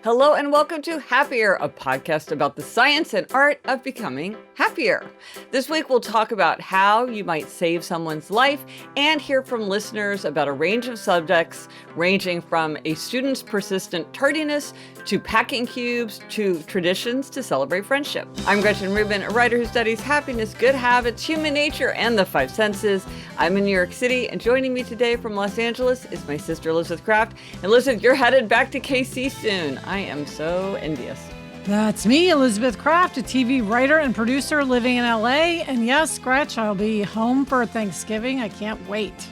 Hello and welcome to Happier, a podcast about the science and art of becoming happier. This week we'll talk about how you might save someone's life and hear from listeners about a range of subjects ranging from a student's persistent tardiness to packing cubes to traditions to celebrate friendship. I'm Gretchen Rubin, a writer who studies happiness, good habits, human nature, and the five senses. I'm in New York City, and joining me today from Los Angeles is my sister Elizabeth Kraft. And Elizabeth, you're headed back to KC soon. I am so envious. That's me, Elizabeth Kraft, a TV writer and producer living in LA. And yes, Gretch, I'll be home for Thanksgiving. I can't wait.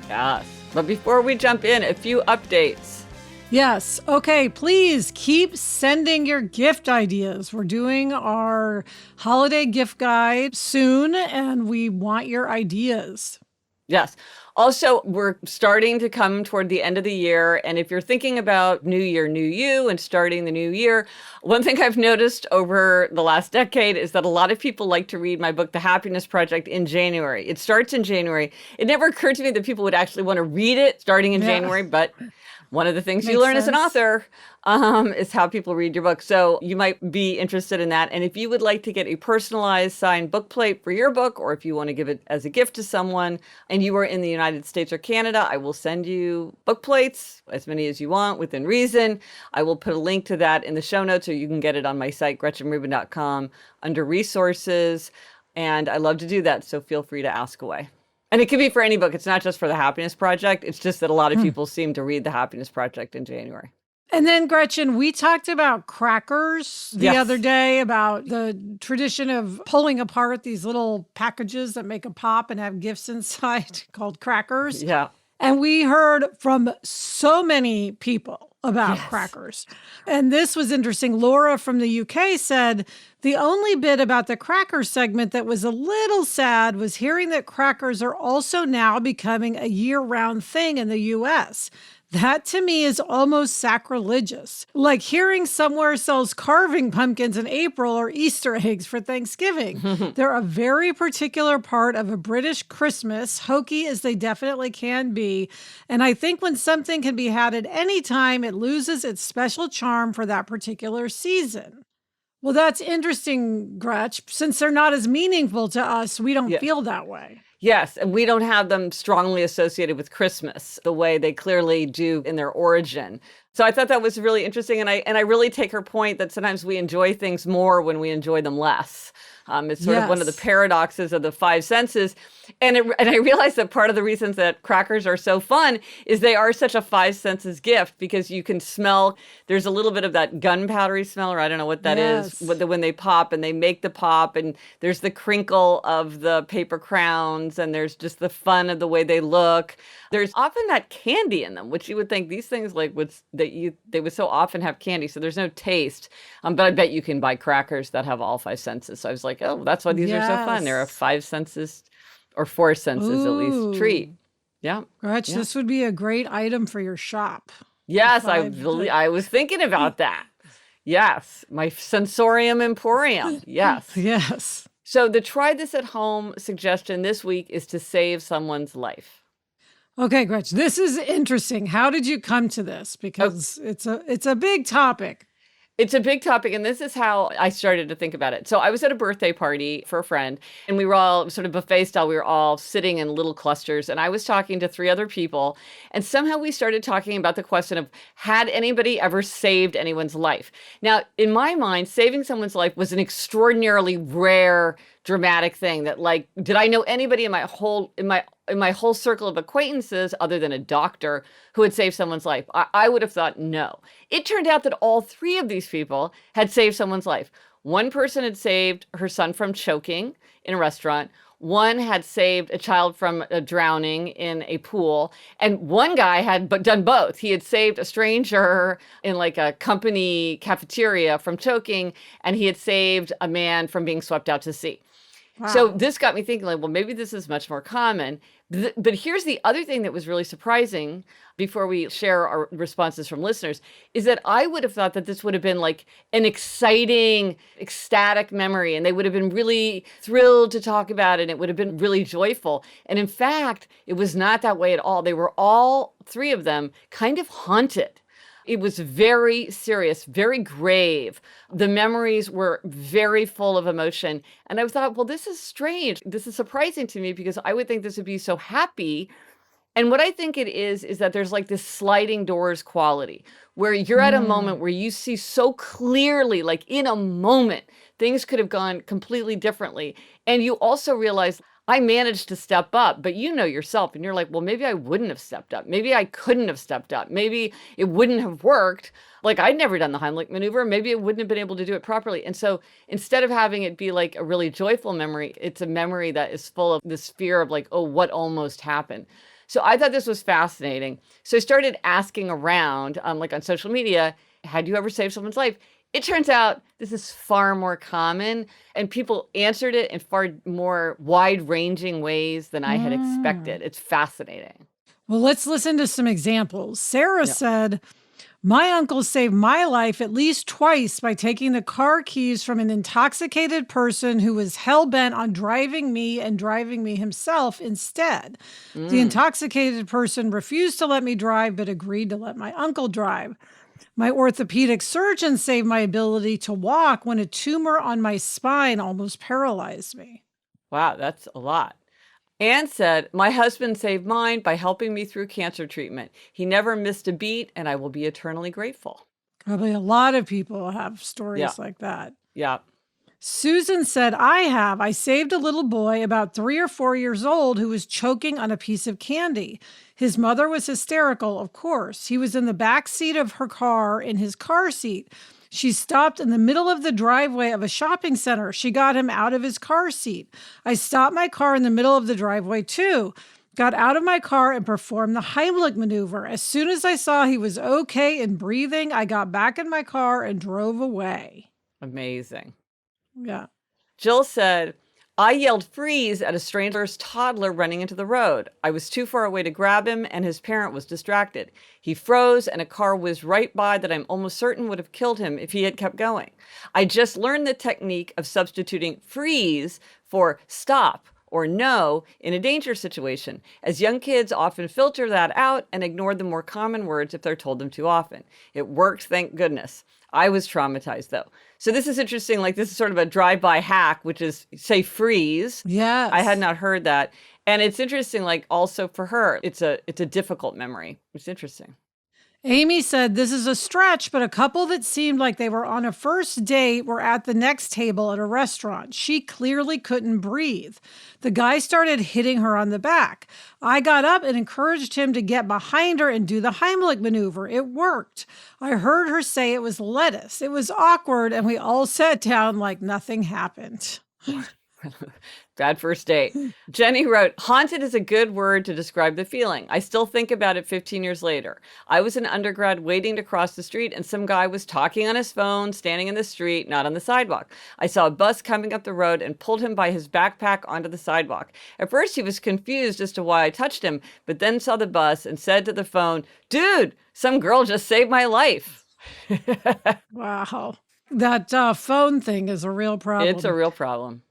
Yes. But before we jump in, a few updates. Yes. Okay, please keep sending your gift ideas. We're doing our holiday gift guide soon, and we want your ideas. Yes. Also, we're starting to come toward the end of the year. And if you're thinking about New Year, New You and starting the new year, one thing I've noticed over the last decade is that a lot of people like to read my book, The Happiness Project, in January. It starts in January. It never occurred to me that people would actually want to read it starting in January, but one of the things you learn as an author is how people read your book. So you might be interested in that. And if you would like to get a personalized signed book plate for your book, or if you want to give it as a gift to someone and you are in the United States or Canada, I will send you book plates, as many as you want within reason. I will put a link to that in the show notes, or you can get it on my site, GretchenRubin.com, under resources. And I love to do that. So feel free to ask away. And it can be for any book. It's not just for the Happiness Project. It's just that a lot of people seem to read the Happiness Project in January. And then, Gretchen, we talked about crackers the other day, about the tradition of pulling apart these little packages that make a pop and have gifts inside called crackers. Yeah. And we heard from so many people about crackers. And this was interesting. Laura from the UK said, the only bit about the cracker segment that was a little sad was hearing that crackers are also now becoming a year-round thing in the US. That to me is almost sacrilegious. Like hearing somewhere sells carving pumpkins in April or Easter eggs for Thanksgiving. They're a very particular part of a British Christmas, hokey as they definitely can be. And I think when something can be had at any time, it loses its special charm for that particular season. Well, that's interesting, Gretch. Since they're not as meaningful to us, we don't feel that way. Yes, and we don't have them strongly associated with Christmas the way they clearly do in their origin. So I thought that was really interesting, and I really take her point that sometimes we enjoy things more when we enjoy them less. It's sort of one of the paradoxes of the five senses. And I realized that part of the reasons that crackers are so fun is they are such a five senses gift, because you can smell, there's a little bit of that gunpowdery smell, or I don't know what that is, when they pop and they make the pop, and there's the crinkle of the paper crowns, and there's just the fun of the way they look. There's often that candy in them, which you would think these things they would so often have candy, so there's no taste. But I bet you can buy crackers that have all five senses. So I was like, oh, that's why these are so fun. They're a five senses or four senses at least treat. Yeah. Gretch, this would be a great item for your shop. Yes, I was thinking about that. Yes, my sensorium emporium. Yes. Yes. So the try this at home suggestion this week is to save someone's life. Okay, Gretch, this is interesting. How did you come to this? Because it's a big topic. It's a big topic, and this is how I started to think about it. So I was at a birthday party for a friend, and we were all sort of buffet style. We were all sitting in little clusters, and I was talking to three other people, and somehow we started talking about the question of, had anybody ever saved anyone's life? Now, in my mind, saving someone's life was an extraordinarily rare, dramatic thing that, like, did I know anybody in my whole circle of acquaintances other than a doctor who had saved someone's life? I would have thought no. It turned out that all three of these people had saved someone's life. One person had saved her son from choking in a restaurant. One had saved a child from drowning in a pool. And one guy had done both. He had saved a stranger in like a company cafeteria from choking, and he had saved a man from being swept out to sea. Wow. So this got me thinking, like, well, maybe this is much more common. But here's the other thing that was really surprising before we share our responses from listeners, is that I would have thought that this would have been like an exciting, ecstatic memory, and they would have been really thrilled to talk about it, and it would have been really joyful. And in fact, it was not that way at all. They were all three of them kind of haunted. It was very serious, very grave. The memories were very full of emotion. And I thought, well, this is strange. This is surprising to me because I would think this would be so happy. And what I think it is that there's like this sliding doors quality where you're at a moment where you see so clearly, like in a moment, things could have gone completely differently. And you also realize I managed to step up, but you know yourself and you're like, well, maybe I wouldn't have stepped up. Maybe I couldn't have stepped up. Maybe it wouldn't have worked. Like I'd never done the Heimlich maneuver. Maybe it wouldn't have been able to do it properly. And so instead of having it be like a really joyful memory, it's a memory that is full of this fear of like, oh, what almost happened. So I thought this was fascinating. So I started asking around, like on social media, had you ever saved someone's life? It turns out this is far more common, and people answered it in far more wide-ranging ways than I had expected. It's fascinating. Well, let's listen to some examples. Sarah said, my uncle saved my life at least twice by taking the car keys from an intoxicated person who was hell-bent on driving me and driving me himself instead. The intoxicated person refused to let me drive, but agreed to let my uncle drive. My orthopedic surgeon saved my ability to walk when a tumor on my spine almost paralyzed me. Wow, that's a lot. Anne said, my husband saved mine by helping me through cancer treatment. He never missed a beat, and I will be eternally grateful. Probably a lot of people have stories like that. Yeah. Susan said, I saved a little boy about 3 or 4 years old who was choking on a piece of candy. His mother was hysterical, of course. He was in the back seat of her car in his car seat. She stopped in the middle of the driveway of a shopping center. She got him out of his car seat. I stopped my car in the middle of the driveway too. Got out of my car and performed the Heimlich maneuver. As soon as I saw he was okay and breathing, I got back in my car and drove away. Amazing. Yeah. Jill said, I yelled freeze at a stranger's toddler running into the road. I was too far away to grab him, and his parent was distracted. He froze, and a car whizzed right by that I'm almost certain would have killed him if he had kept going. I just learned the technique of substituting freeze for stop or no in a danger situation, as young kids often filter that out and ignore the more common words if they're told them too often. It worked, thank goodness. I was traumatized, though. So this is interesting. Like, this is sort of a drive-by hack, which is say freeze. Yes. I had not heard that. And it's interesting, like, also for her, it's a difficult memory. It's interesting. Amy said, this is a stretch, but a couple that seemed like they were on a first date were at the next table at a restaurant. She clearly couldn't breathe. The guy started hitting her on the back. I got up and encouraged him to get behind her and do the Heimlich maneuver. It worked. I heard her say it was lettuce. It was awkward, and we all sat down like nothing happened. Bad first date. Jenny wrote, haunted is a good word to describe the feeling. I still think about it 15 years later. I was an undergrad waiting to cross the street and some guy was talking on his phone, standing in the street, not on the sidewalk. I saw a bus coming up the road and pulled him by his backpack onto the sidewalk. At first he was confused as to why I touched him, but then saw the bus and said to the phone, dude, some girl just saved my life. Wow. That phone thing is a real problem. It's a real problem.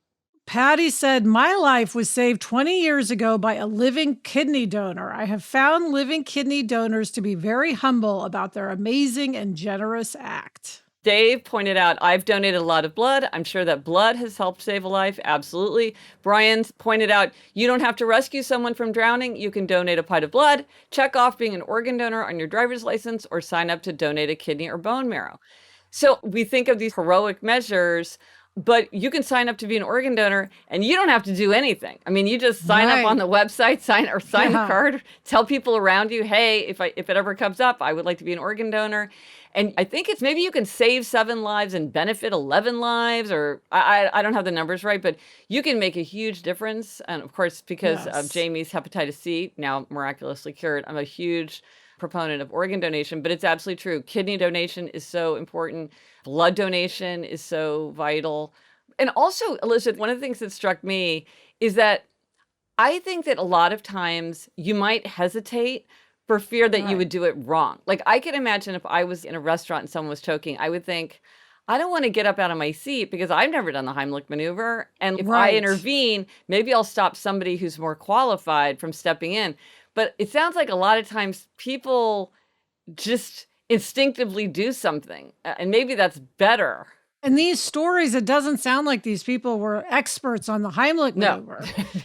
Patty said, my life was saved 20 years ago by a living kidney donor. I have found living kidney donors to be very humble about their amazing and generous act. Dave pointed out, I've donated a lot of blood. I'm sure that blood has helped save a life. Absolutely. Brian pointed out, you don't have to rescue someone from drowning. You can donate a pint of blood, check off being an organ donor on your driver's license, or sign up to donate a kidney or bone marrow. So we think of these heroic measures, but you can sign up to be an organ donor and you don't have to do anything. I mean, you just sign up on the website, sign the card, tell people around you, hey, if it ever comes up, I would like to be an organ donor. And I think it's maybe you can save 7 lives and benefit 11 lives, or I don't have the numbers right, but you can make a huge difference. And of course, because of Jamie's hepatitis C, now miraculously cured, I'm a huge proponent of organ donation, but it's absolutely true. Kidney donation is so important. Blood donation is so vital. And also, Elizabeth, one of the things that struck me is that I think that a lot of times you might hesitate for fear that you would do it wrong. Like, I can imagine if I was in a restaurant and someone was choking, I would think, I don't want to get up out of my seat because I've never done the Heimlich maneuver. And if I intervene, maybe I'll stop somebody who's more qualified from stepping in. But it sounds like a lot of times people just instinctively do something. And maybe that's better. And these stories, it doesn't sound like these people were experts on the Heimlich No. maneuver.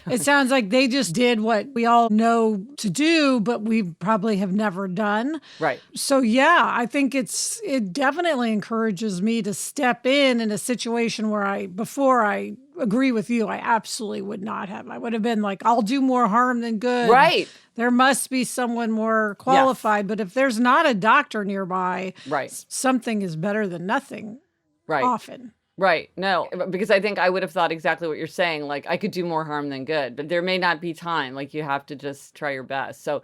It sounds like they just did what we all know to do, but we probably have never done. Right. So yeah, I think it definitely encourages me to step in a situation where before I agree with you, I absolutely would not have. I would have been like, I'll do more harm than good. Right. There must be someone more qualified. Yes. But if there's not a doctor nearby, right, something is better than nothing. Right. Often. Right. No, because I think I would have thought exactly what you're saying. Like, I could do more harm than good, but there may not be time. Like, you have to just try your best. So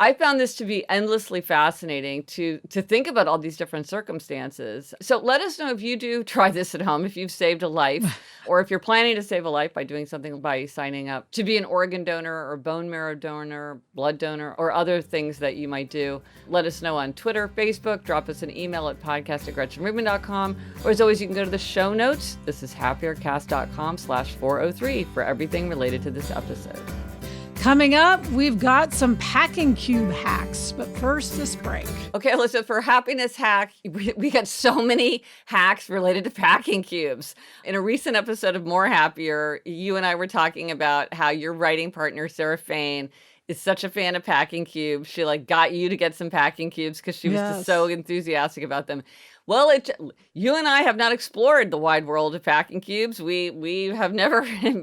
I found this to be endlessly fascinating to think about all these different circumstances. So let us know if you do try this at home, if you've saved a life, or if you're planning to save a life by doing something, by signing up to be an organ donor or bone marrow donor, blood donor, or other things that you might do. Let us know on Twitter, Facebook, drop us an email at podcast@GretchenRubin.com. Or as always, you can go to the show notes. This is happiercast.com/403 for everything related to this episode. Coming up, we've got some packing cube hacks, but first, this break. Okay, Alyssa, for happiness hack, we got so many hacks related to packing cubes. In a recent episode of More Happier, you and I were talking about how your writing partner, Sarah Fain, is such a fan of packing cubes. She got you to get some packing cubes because she was just so enthusiastic about them. Well, you and I have not explored the wide world of packing cubes. We have never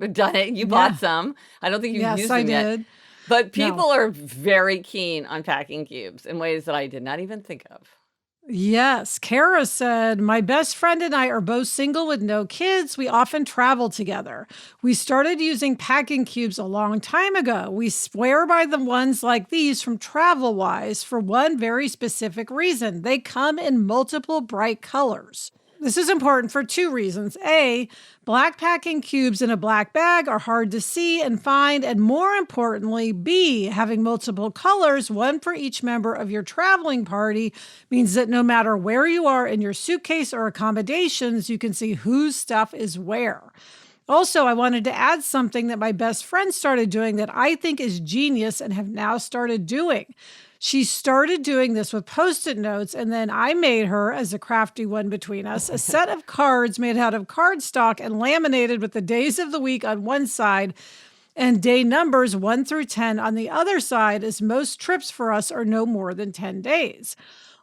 done it. You bought some. I don't think you've used them yet. Yes, I did. But people are very keen on packing cubes in ways that I did not even think of. Yes. Kara said, my best friend and I are both single with no kids. We often travel together. We started using packing cubes a long time ago. We swear by the ones like these from TravelWise for one very specific reason. They come in multiple bright colors. This is important for two reasons. A, black packing cubes in a black bag are hard to see and find. And more importantly, B, having multiple colors, one for each member of your traveling party, means that no matter where you are in your suitcase or accommodations, you can see whose stuff is where. Also, I wanted to add something that my best friend started doing that I think is genius and have now started doing. She started doing this with Post-it notes, and then I made her, as a crafty one between us, a set of cards made out of cardstock and laminated with the days of the week on one side and day numbers 1 through 10 on the other side, as most trips for us are no more than 10 days.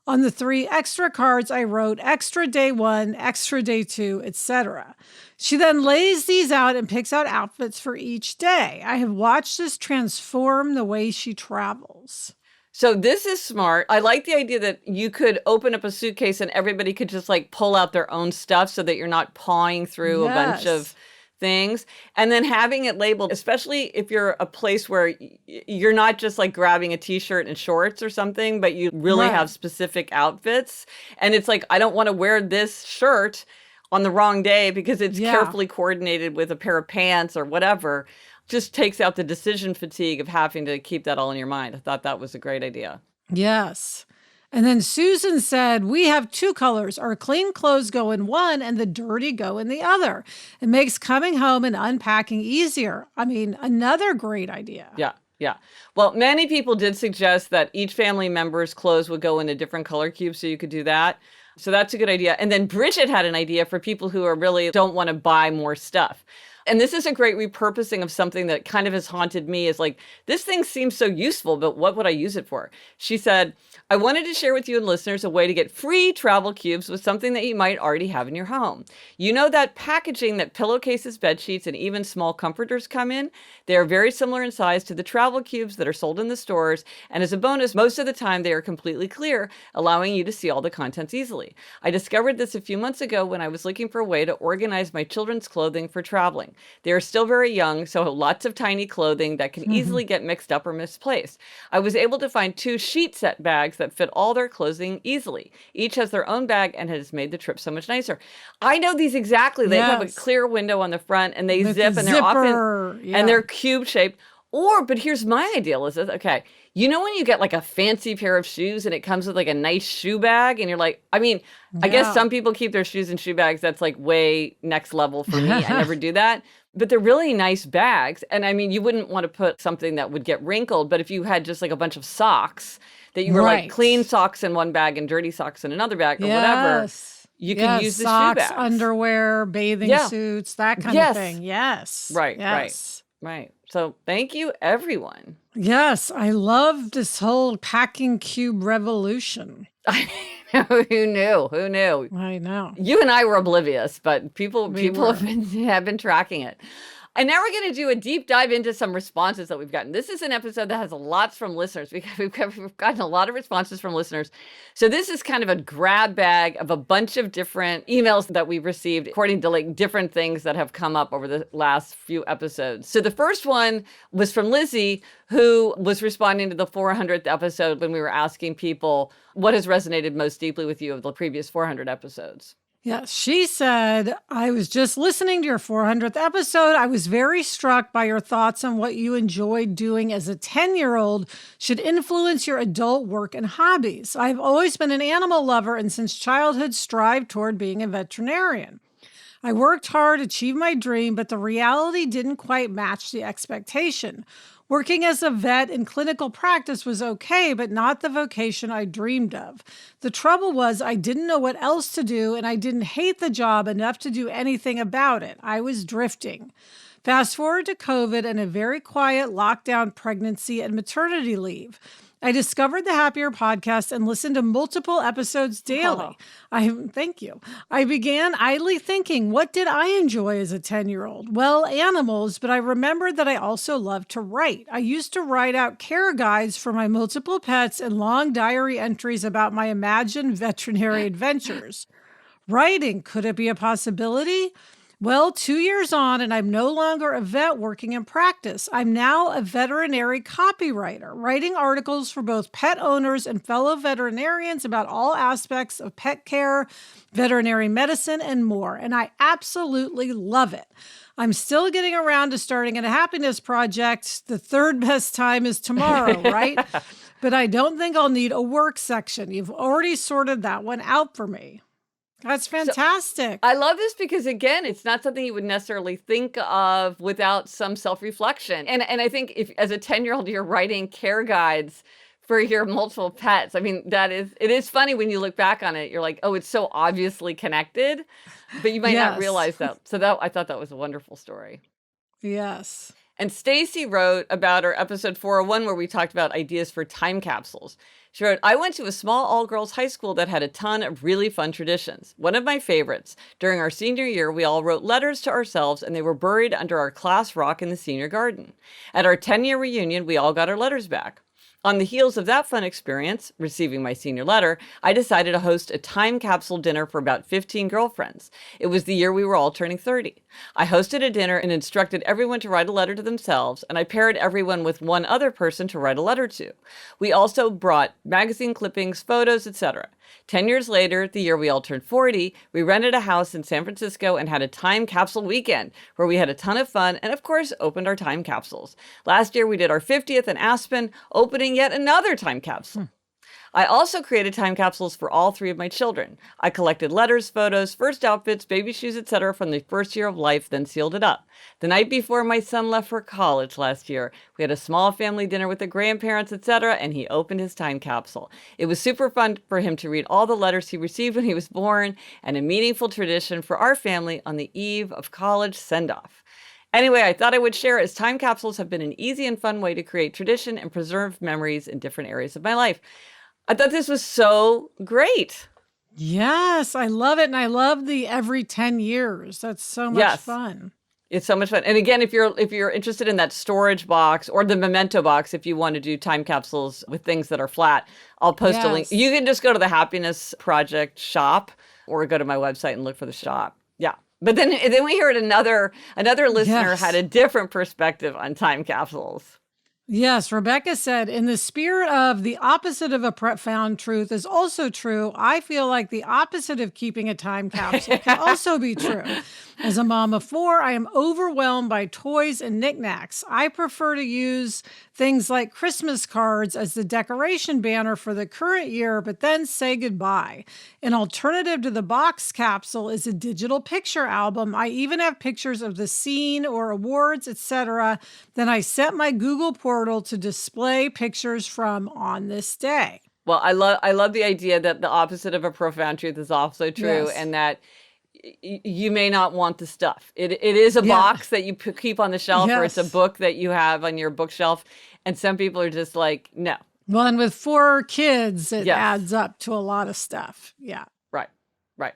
On the 3 extra cards, I wrote extra day 1, extra day 2, etc. She then lays these out and picks out outfits for each day. I have watched this transform the way she travels. So this is smart. I like the idea that you could open up a suitcase and everybody could just pull out their own stuff so that you're not pawing through a bunch of things. And then having it labeled, especially if you're a place where you're not just grabbing a t-shirt and shorts or something, but you really have specific outfits. And it's I don't want to wear this shirt on the wrong day because it's carefully coordinated with a pair of pants or whatever. Just takes out the decision fatigue of having to keep that all in your mind. I thought that was a great idea. Yes. And then Susan said, we have 2 colors. Our clean clothes go in one and the dirty go in the other. It makes coming home and unpacking easier. I mean, another great idea. Yeah. Yeah. Well, many people did suggest that each family member's clothes would go in a different color cube, so you could do that. So that's a good idea. And then Bridget had an idea for people who are really don't want to buy more stuff. And this is a great repurposing of something that kind of has haunted me is this thing seems so useful, but what would I use it for? She said, I wanted to share with you and listeners a way to get free travel cubes with something that you might already have in your home. You know that packaging that pillowcases, bed sheets, and even small comforters come in? They are very similar in size to the travel cubes that are sold in the stores. And as a bonus, most of the time they are completely clear, allowing you to see all the contents easily. I discovered this a few months ago when I was looking for a way to organize my children's clothing for traveling. They are still very young, so lots of tiny clothing that can easily get mixed up or misplaced. I was able to find 2 sheet set bags that fit all their clothing easily. Each has their own bag and has made the trip so much nicer. I know these exactly. They have a clear window on the front and they zip and they're often and they're cube shaped. But here's my idea, Elizabeth. Okay. You know when you get a fancy pair of shoes and it comes with a nice shoe bag and you're I guess some people keep their shoes in shoe bags. That's way next level for me. I never do that. but they're really nice bags. And I mean, you wouldn't want to put something that would get wrinkled, but if you had just like a bunch of socks that you were like Right. clean socks in one bag and dirty socks in another bag or whatever, Yes. you can Yes. use the shoe Socks, bags. underwear, bathing Yeah. suits, that kind of Yes. thing. Yes. Right, Yes. right. So thank you, everyone. Yes. I love this whole packing cube revolution. I know, who knew? Who knew? I know. You and I were oblivious, but people were. have been tracking it. And now we're going to do a deep dive into some responses that we've gotten. This is an episode that has lots from listeners. We've gotten a lot of responses from listeners. So this is kind of a grab bag of a bunch of different emails that we've received according to like different things that have come up over the last few episodes. So the first one was from Lizzie, who was responding to the 400th episode when we were asking people what has resonated most deeply with you of the previous 400 episodes. Yes, she said, I was just listening to your 400th episode. I was very struck by your thoughts on what you enjoyed doing as a 10-year-old should influence your adult work and hobbies. I've always been an animal lover and since childhood strived toward being a veterinarian. I worked hard, achieved my dream, but the reality didn't quite match the expectation. Working as a vet in clinical practice was okay, but not the vocation I dreamed of. The trouble was I didn't know what else to do, and I didn't hate the job enough to do anything about it. I was drifting. Fast forward to COVID and a very quiet lockdown pregnancy and maternity leave. I discovered the Happier podcast and listened to multiple episodes daily. Thank you. I began idly thinking, what did I enjoy as a 10-year-old? Well, animals, but I remembered that I also loved to write. I used to write out care guides for my multiple pets and long diary entries about my imagined veterinary adventures. Writing, could it be a possibility? Well, 2 years on, and I'm no longer a vet working in practice. I'm now a veterinary copywriter, writing articles for both pet owners and fellow veterinarians about all aspects of pet care, veterinary medicine, and more. And I absolutely love it. I'm still getting around to starting a happiness project. The third best time is tomorrow, right? But I don't think I'll need a work section. You've already sorted that one out for me. That's fantastic. So, I love this because, again, it's not something you would necessarily think of without some self-reflection. And I think if, as a 10-year-old, you're writing care guides for your multiple pets. I mean, it is funny when you look back on it. You're like, oh, it's so obviously connected, but you might not realize that. So I thought that was a wonderful story. Yes. And Stacy wrote about our episode 401 where we talked about ideas for time capsules. She wrote, I went to a small all-girls high school that had a ton of really fun traditions. One of my favorites, during our senior year, we all wrote letters to ourselves and they were buried under our class rock in the senior garden. At our 10-year reunion, we all got our letters back. On the heels of that fun experience, receiving my senior letter, I decided to host a time capsule dinner for about 15 girlfriends. It was the year we were all turning 30. I hosted a dinner and instructed everyone to write a letter to themselves, and I paired everyone with one other person to write a letter to. We also brought magazine clippings, photos, etc. 10 years later, the year we all turned 40, we rented a house in San Francisco and had a time capsule weekend where we had a ton of fun and, of course, opened our time capsules. Last year, we did our 50th in Aspen, opening yet another time capsule. I also created time capsules for all three of my children. I collected letters, photos, first outfits, baby shoes, etc. from the first year of life, then sealed it up. The night before my son left for college last year, we had a small family dinner with the grandparents, etc., and he opened his time capsule. It was super fun for him to read all the letters he received when he was born, and a meaningful tradition for our family on the eve of college send-off. Anyway, I thought I would share as time capsules have been an easy and fun way to create tradition and preserve memories in different areas of my life. I thought this was so great. Yes, I love it. And I love the every 10 years. That's so much fun. It's so much fun. And again, if you're interested in that storage box or the memento box, if you want to do time capsules with things that are flat, I'll post a link. You can just go to the Happiness Project shop or go to my website and look for the shop. Yeah. But then we heard another listener had a different perspective on time capsules. Yes, Rebecca said, in the spirit of the opposite of a profound truth is also true, I feel like the opposite of keeping a time capsule can also be true. As a mom of four, I am overwhelmed by toys and knickknacks. I prefer to use things like Christmas cards as the decoration banner for the current year, but then say goodbye. An alternative to the box capsule is a digital picture album. I even have pictures of the scene or awards, etc. Then I set my Google portal to display pictures from on this day. Well, I love the idea that the opposite of a profound truth is also true, Yes. and that you may not want the stuff. It is a Yeah. box that you keep on the shelf, or it's a Yes. book that you have on your bookshelf, and some people are just like, no. Well, and with four kids, it Yes. adds up to a lot of stuff. Yeah. Right. Right.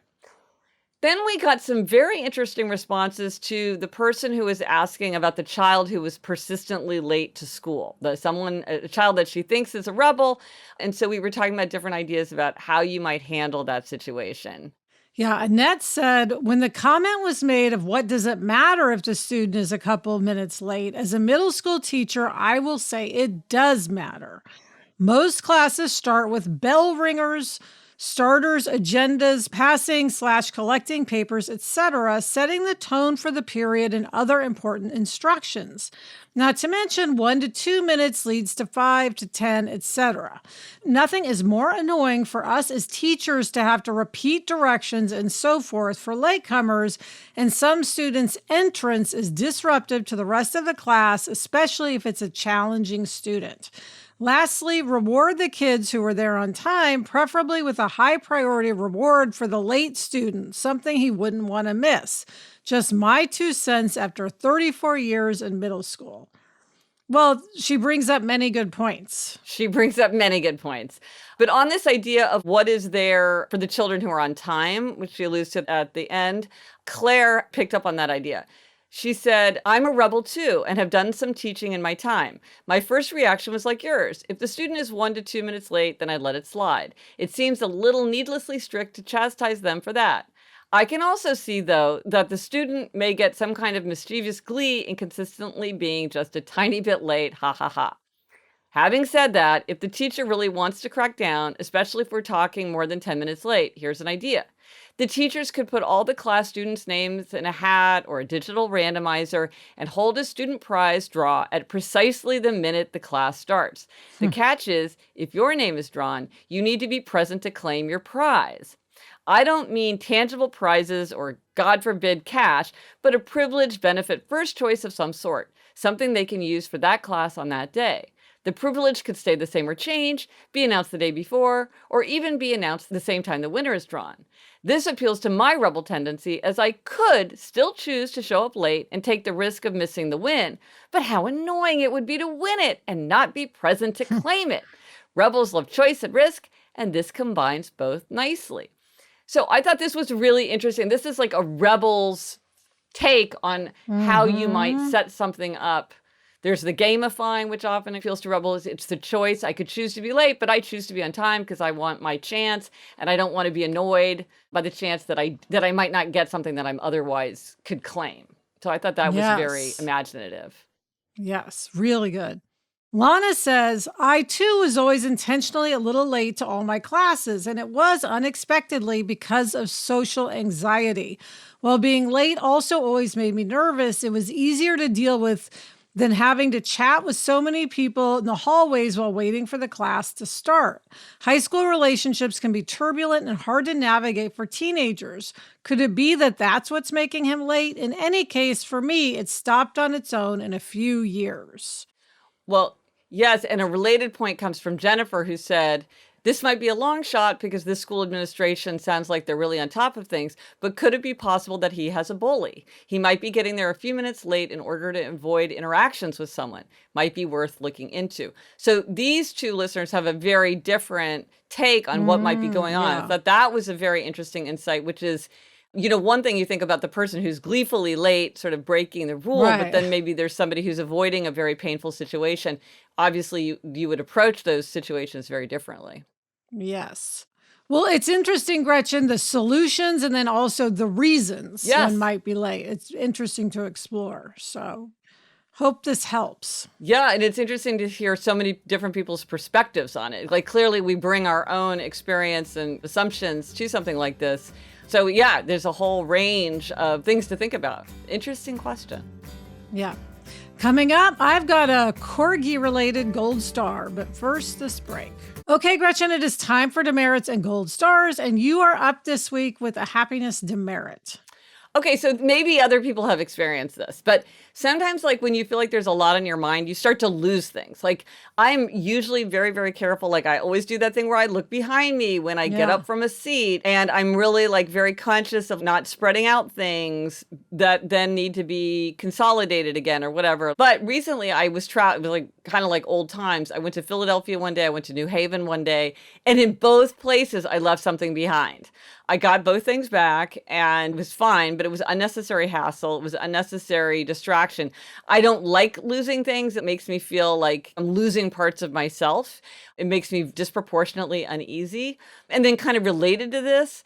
Then we got some very interesting responses to the person who was asking about the child who was persistently late to school. A child that she thinks is a rebel. And so we were talking about different ideas about how you might handle that situation. Yeah, Annette said, when the comment was made of what does it matter if the student is a couple of minutes late, as a middle school teacher, I will say it does matter. Most classes start with bell ringers, starters, agendas, passing/collecting papers, etc., setting the tone for the period and other important instructions. Not to mention 1 to 2 minutes leads to 5 to 10, etc. Nothing is more annoying for us as teachers to have to repeat directions and so forth for latecomers, and some students' entrance is disruptive to the rest of the class, especially if it's a challenging student. Lastly, reward the kids who were there on time, preferably with a high priority reward for the late student, something he wouldn't want to miss. Just my 2 cents after 34 years in middle school. Well, she brings up many good points. She brings up many good points. But on this idea of what is there for the children who are on time, which she alludes to at the end, Claire picked up on that idea. She said, I'm a rebel too and have done some teaching in my time. My first reaction was like yours. If the student is 1 to 2 minutes late, then I'd let it slide. It seems a little needlessly strict to chastise them for that. I can also see, though, that the student may get some kind of mischievous glee in consistently being just a tiny bit late, ha ha ha. Having said that, if the teacher really wants to crack down, especially if we're talking more than 10 minutes late, here's an idea. The teachers could put all the class students' names in a hat or a digital randomizer and hold a student prize draw at precisely the minute the class starts. The catch is, if your name is drawn, you need to be present to claim your prize. I don't mean tangible prizes or, God forbid, cash, but a privileged benefit first choice of some sort, something they can use for that class on that day. The privilege could stay the same or change, be announced the day before, or even be announced the same time the winner is drawn. This appeals to my rebel tendency, as I could still choose to show up late and take the risk of missing the win, but how annoying it would be to win it and not be present to claim it. Rebels love choice and risk, and this combines both nicely. So I thought this was really interesting. This is like a rebel's take on how you might set something up. There's the gamifying, which often appeals to rebels. It's the choice. I could choose to be late, but I choose to be on time because I want my chance, and I don't want to be annoyed by the chance that I might not get something that I'm otherwise could claim. So I thought that was very imaginative. Yes, really good. Lana says, I too was always intentionally a little late to all my classes, and it was unexpectedly because of social anxiety. While being late also always made me nervous, it was easier to deal with than having to chat with so many people in the hallways while waiting for the class to start. High school relationships can be turbulent and hard to navigate for teenagers. Could it be that that's what's making him late? In any case, for me, it stopped on its own in a few years. Well, yes, and a related point comes from Jennifer, who said, this might be a long shot because this school administration sounds like they're really on top of things, but could it be possible that he has a bully? He might be getting there a few minutes late in order to avoid interactions with someone. Might be worth looking into. So these two listeners have a very different take on what might be going on. Yeah. I thought that was a very interesting insight, which is, one thing you think about the person who's gleefully late, sort of breaking the rule, but then maybe there's somebody who's avoiding a very painful situation. Obviously, you would approach those situations very differently. Yes. Well, it's interesting, Gretchen, the solutions and then also the reasons one might be late. It's interesting to explore. So Hope this helps. Yeah, and it's interesting to hear so many different people's perspectives on it. Like clearly we bring our own experience and assumptions to something like this. So yeah, there's a whole range of things to think about. Interesting question. Yeah. Coming up, I've got a corgi-related gold star, but first, this break. Okay, Gretchen, it is time for demerits and gold stars, and you are up this week with a happiness demerit. Okay, so maybe other people have experienced this, but sometimes like when you feel like there's a lot on your mind, you start to lose things. Like I'm usually very, very careful. Like I always do that thing where I look behind me when I get up from a seat, and I'm really like very conscious of not spreading out things that then need to be consolidated again or whatever. But recently I was it was like kind of like old times. I went to Philadelphia one day, I went to New Haven one day, and in both places I left something behind. I got both things back and it was fine, but it was unnecessary hassle. It was unnecessary distraction. I don't like losing things. It makes me feel like I'm losing parts of myself. It makes me disproportionately uneasy. And then kind of related to this,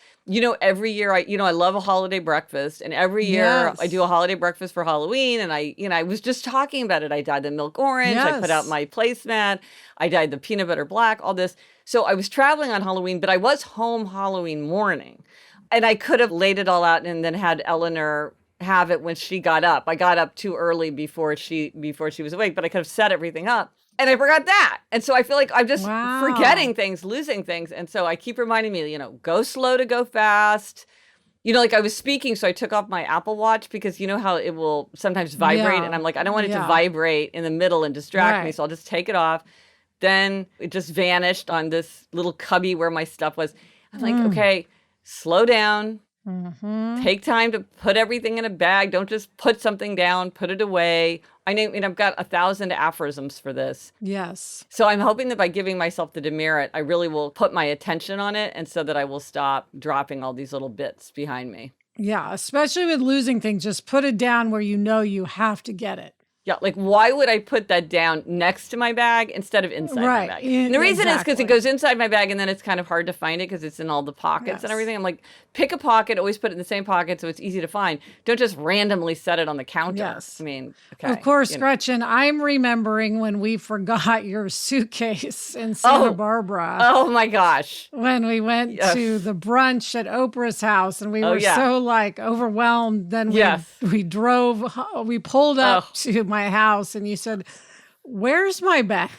every year I love a holiday breakfast, and every year I do a holiday breakfast for Halloween. And I was just talking about it. I dyed the milk orange. I put out my placemat. I dyed the peanut butter black, all this. So I was traveling on Halloween, but I was home Halloween morning, and I could have laid it all out and then had Eleanor have it when she got up. I got up too early before she was awake, but I could have set everything up. And I forgot that. And so I feel like I'm just forgetting things, losing things. And so I keep reminding me, go slow to go fast. Like I was speaking, so I took off my Apple Watch because you know how it will sometimes vibrate. And I'm like, I don't want it to vibrate in the middle and distract me. So I'll just take it off. Then it just vanished on this little cubby where my stuff was. I'm like, okay, slow down. Take time to put everything in a bag. Don't just put something down, put it away. I've got 1,000 aphorisms for this. Yes. So I'm hoping that by giving myself the demerit, I really will put my attention on it, and so that I will stop dropping all these little bits behind me. Yeah, especially with losing things, just put it down where you know you have to get it. Yeah, like why would I put that down next to my bag instead of inside my bag? And the reason is because it goes inside my bag and then it's kind of hard to find it because it's in all the pockets and everything. I'm like, pick a pocket, always put it in the same pocket so it's easy to find. Don't just randomly set it on the counter. Yes. I mean, okay. Of course, Gretchen, I'm remembering when we forgot your suitcase in Santa Barbara. Oh my gosh. When we went to the brunch at Oprah's house and we were so like overwhelmed. Then we drove, we pulled up to my house and you said, "Where's my bag?"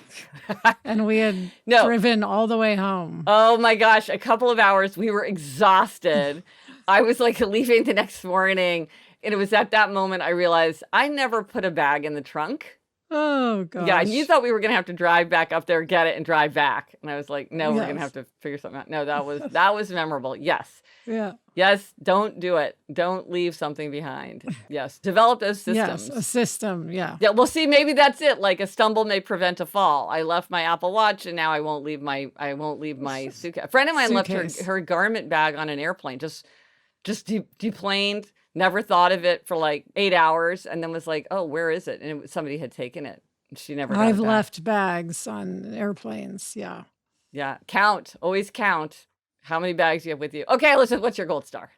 And we had driven all the way home. Oh my gosh, a couple of hours. We were exhausted. I was like leaving the next morning, and it was at that moment I realized I never put a bag in the trunk. Oh gosh. Yeah, and you thought we were gonna have to drive back up there, get it, and drive back. And I was like, no, we're gonna have to figure something out. No, that was memorable. Yes. Yeah. Yes, don't do it. Don't leave something behind. Yes, develop those systems. Yes, a system, yeah. Yeah, well, see, maybe that's it. Like a stumble may prevent a fall. I left my Apple Watch, and now I won't leave my suitcase. A friend of mine left her garment bag on an airplane, just deplaned. Never thought of it for like 8 hours, and then was like, "Oh, where is it?" And somebody had taken it. She never. I've left bags on airplanes. Yeah. Yeah. Always count how many bags you have with you. Okay, listen. What's your gold star?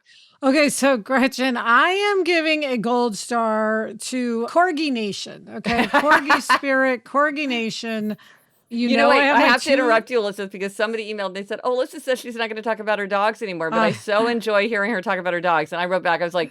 Okay, so Gretchen, I am giving a gold star to Corgi Nation. Okay, Corgi Spirit, Corgi Nation. You know, I have to interrupt you, Elizabeth, because somebody emailed and they said, "Oh, Elizabeth says she's not going to talk about her dogs anymore, but I so enjoy hearing her talk about her dogs." And I wrote back, I was like,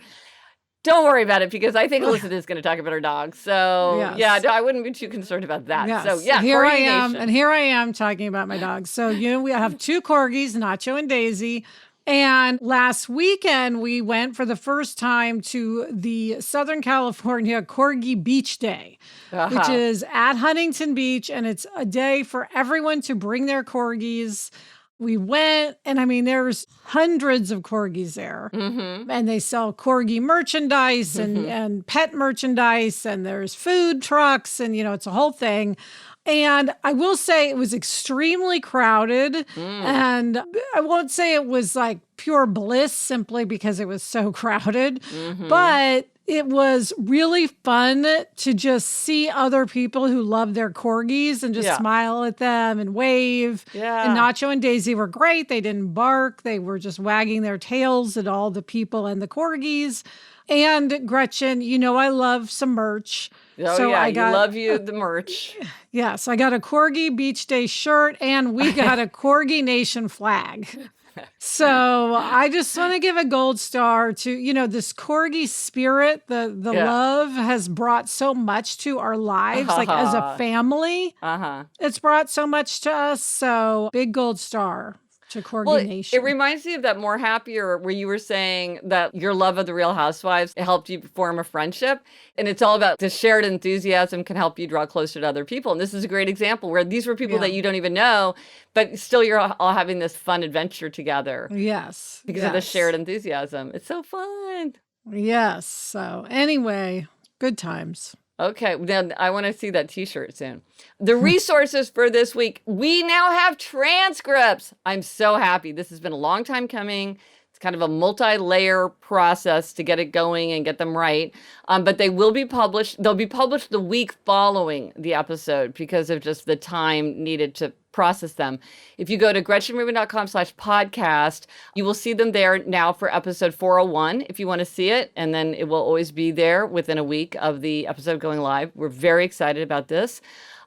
"Don't worry about it, because I think Elizabeth is going to talk about her dogs." So I wouldn't be too concerned about that. Yes. So yeah, here I am, and here I am talking about my dogs. So we have 2 corgis, Nacho and Daisy. And last weekend, we went for the first time to the Southern California Corgi Beach Day, which is at Huntington Beach. And it's a day for everyone to bring their corgis. We went, and I mean, there's hundreds of corgis there. Mm-hmm. And they sell corgi merchandise and pet merchandise. And there's food trucks. And, it's a whole thing. And I will say it was extremely crowded. And I won't say it was like pure bliss simply because it was so crowded. But it was really fun to just see other people who love their corgis and just smile at them and wave. Yeah. And Nacho and Daisy were great. They didn't bark. They were just wagging their tails at all the people and the corgis. And Gretchen, you know I love some merch. Oh, So yeah. I You got love you the merch. yes, I got a Corgi Beach Day shirt and we got a Corgi Nation flag. So I just want to give a gold star to, this Corgi spirit, the Yeah. love has brought so much to our lives, like as a family. Uh-huh. It's brought so much to us. So big gold star to Corgi Well, Nation. it reminds me of that More Happier where you were saying that your love of the Real Housewives helped you form a friendship. And it's all about the shared enthusiasm can help you draw closer to other people. And this is a great example where these were people that you don't even know, but still you're all having this fun adventure together. Yes. Because of the shared enthusiasm. It's so fun. Yes. So anyway, good times. Okay, then I want to see that t-shirt soon. The resources for this week, we now have transcripts. I'm so happy. This has been a long time coming. It's kind of a multi-layer process to get it going and get them right. But they will be published. They'll be published the week following the episode because of just the time needed to process them. If you go to GretchenRubin.com/podcast, you will see them there now for episode 401 if you want to see it. And then it will always be there within a week of the episode going live. We're very excited about this.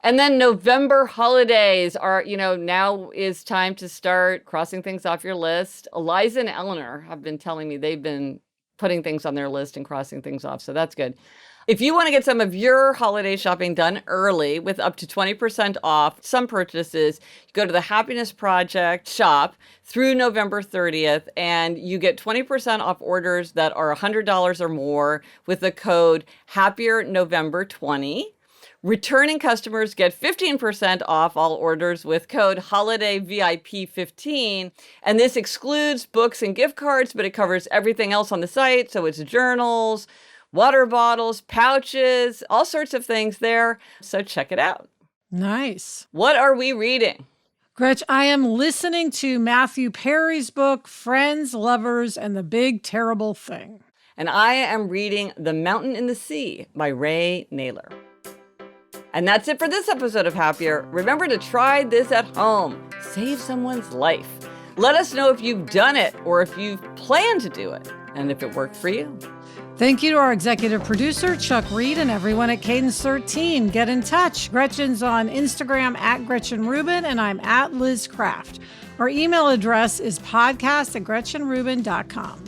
And then November holidays are, now is time to start crossing things off your list. Eliza and Eleanor have been telling me they've been putting things on their list and crossing things off. So that's good. If you want to get some of your holiday shopping done early with up to 20% off some purchases, go to the Happiness Project shop through November 30th, and you get 20% off orders that are $100 or more with the code HAPPIERNovember20. Returning customers get 15% off all orders with code HOLIDAYVIP15. And this excludes books and gift cards, but it covers everything else on the site. So it's journals, water bottles, pouches, all sorts of things there. So check it out. Nice. What are we reading? Gretch, I am listening to Matthew Perry's book, Friends, Lovers, and the Big Terrible Thing. And I am reading The Mountain in the Sea by Ray Naylor. And that's it for this episode of Happier. Remember to try this at home. Save someone's life. Let us know if you've done it or if you've planned to do it and if it worked for you. Thank you to our executive producer, Chuck Reed, and everyone at Cadence 13. Get in touch. Gretchen's on Instagram at Gretchen Rubin, and I'm at Liz Craft. Our email address is podcast@GretchenRubin.com.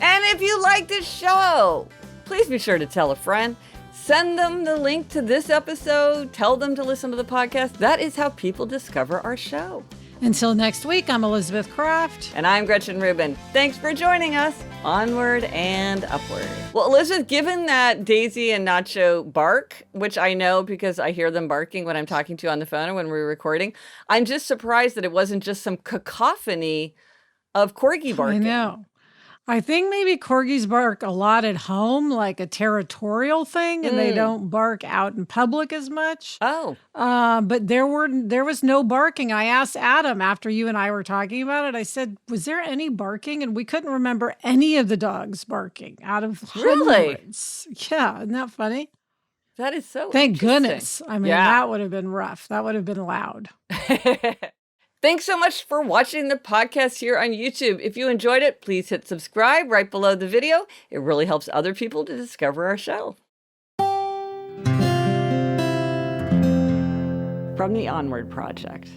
And if you like this show, please be sure to tell a friend. Send them the link to this episode. Tell them to listen to the podcast. That is how people discover our show. Until next week, I'm Elizabeth Craft. And I'm Gretchen Rubin. Thanks for joining us. Onward and upward. Well, Elizabeth, given that Daisy and Nacho bark, which I know because I hear them barking when I'm talking to you on the phone or when we're recording, I'm just surprised that it wasn't just some cacophony of corgi barking. I know. I think maybe corgis bark a lot at home, like a territorial thing, and they don't bark out in public as much. Oh. But there was no barking. I asked Adam after you and I were talking about it. I said, was there any barking? And we couldn't remember any of the dogs barking out of hundreds. Yeah, isn't that funny? That is so Thank goodness. I mean, that would have been rough. That would have been loud. Thanks so much for watching the podcast here on YouTube. If you enjoyed it, please hit subscribe right below the video. It really helps other people to discover our show. From the Onward Project.